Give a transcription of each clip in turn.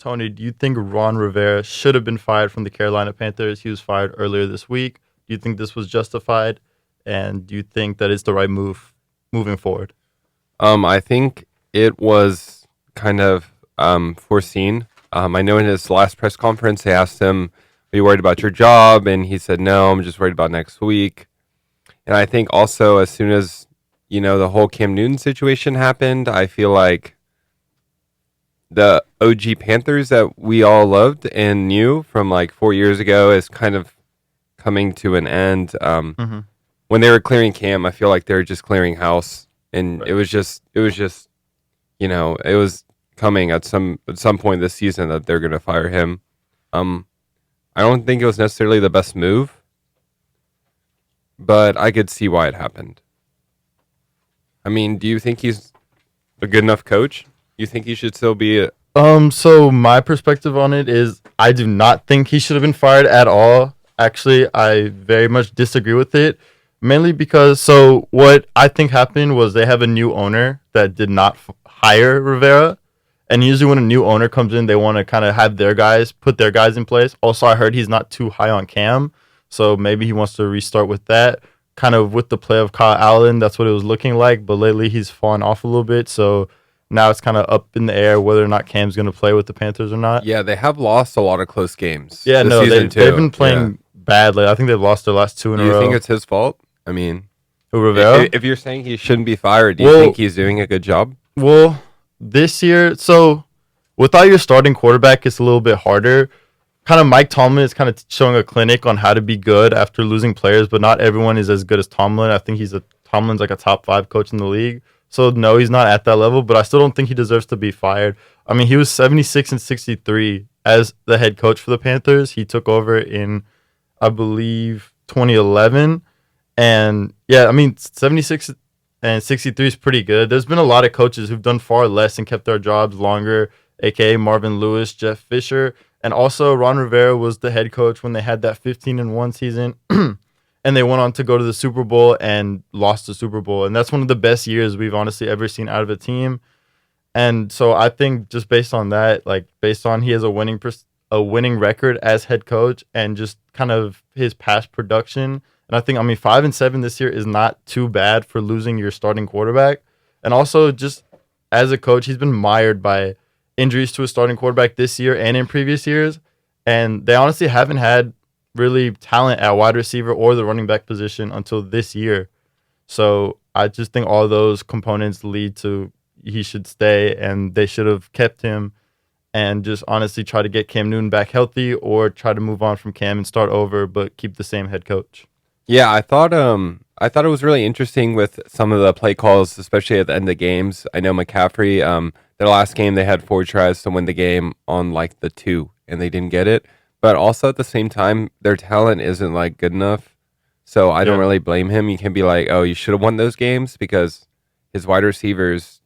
Tony, do you think Ron Rivera should have been fired from the Carolina Panthers? He was fired earlier this week. Do you think this was justified? And do you think that it's the right move moving forward? I think it was kind of foreseen. I know in his last press conference, they asked him, "Are you worried about your job?" And he said, "No, I'm just worried about next week." And I think also, as soon as the whole Cam Newton situation happened, I feel like the OG Panthers that we all loved and knew from like 4 years ago is kind of coming to an end. Mm-hmm. When they were clearing Cam, I feel like they were just clearing house, and Right. it was coming at some point this season that they're going to fire him. Um, I don't think it was necessarily the best move, but I could see why it happened. I mean, do you think he's a good enough coach? You think he should still be a, So my perspective on it is I do not think he should have been fired at all. Actually, I very much disagree with it. Mainly because what I think happened was they have a new owner that did not hire Rivera. And usually when a new owner comes in, they want to kind of have their guys put their guys in place. Also, I heard he's not too high on Cam, so maybe he wants to restart with that. Kind of with the play of Kyle Allen, that's what it was looking like. But lately, he's fallen off a little bit, so now it's kind of up in the air whether or not Cam's going to play with the Panthers or not. yeah, they have lost a lot of close games Yeah, this no, season they've too. been Yeah. playing badly. I think they've lost their last two in Do a you think row. it's his fault? I mean, Who, Rivera? if you're saying he shouldn't be fired, do you Well, think he's doing a good job? well, this year, so without your starting quarterback, it's a little bit harder. Kind of Mike Tomlin is kind of showing a clinic on how to be good after losing players, but not everyone is as good as Tomlin. I think Tomlin's like a top 5 coach in the league. So no, he's not at that level, but I still don't think he deserves to be fired. I mean, he was 76-63 as the head coach for the Panthers. He took over in, I believe, 2011. And yeah, I mean, 76 and 63 is pretty good. There's been a lot of coaches who've done far less and kept their jobs longer, aka Marvin Lewis, Jeff Fisher, and also Ron Rivera was the head coach when they had that 15-1 season. And they went on to go to the Super Bowl and lost the Super Bowl. And that's one of the best years we've honestly ever seen out of a team. And so I think just based on that, like based on he has a winning record as head coach and just kind of his past production, and I think 5-7 this year is not too bad for losing your starting quarterback. And also just as a coach, he's been mired by injuries to his starting quarterback this year and in previous years, and they honestly haven't had really talent at wide receiver or the running back position until this year. So I just think all those components lead to he should stay, and they should have kept him and just honestly try to get Cam Newton back healthy or try to move on from Cam and start over, but keep the same head coach. Yeah, I thought it was really interesting with some of the play calls, especially at the end of games. I know McCaffrey, their last game they had 4 tries to win the game on like the 2 and they didn't get it. But also at the same time, their talent isn't like good enough. So I don't Yeah. really blame him. You can be like, "Oh, you should have won those games," because his wide receivers,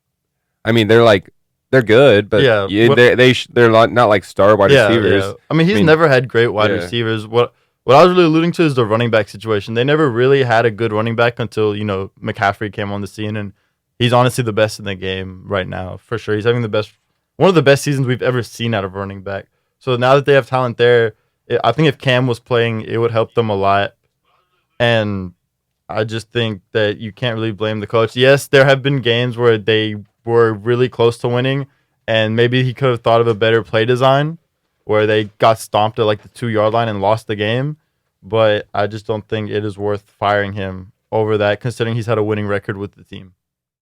I mean, they're good, but Yeah. they're not like star wide Yeah, receivers. yeah. I mean, I he's mean, never had great wide yeah. receivers. What I was really alluding to is the running back situation. They never really had a good running back until, McCaffrey came on the scene, and he's honestly the best in the game right now, for sure. He's having one of the best seasons we've ever seen out of running back. So now that they have talent there, I think if Cam was playing, it would help them a lot. And I just think that you can't really blame the coach. Yes, there have been games where they were really close to winning, and maybe he could have thought of a better play design where they got stomped at like the 2 yard line and lost the game. But I just don't think it is worth firing him over that, considering he's had a winning record with the team.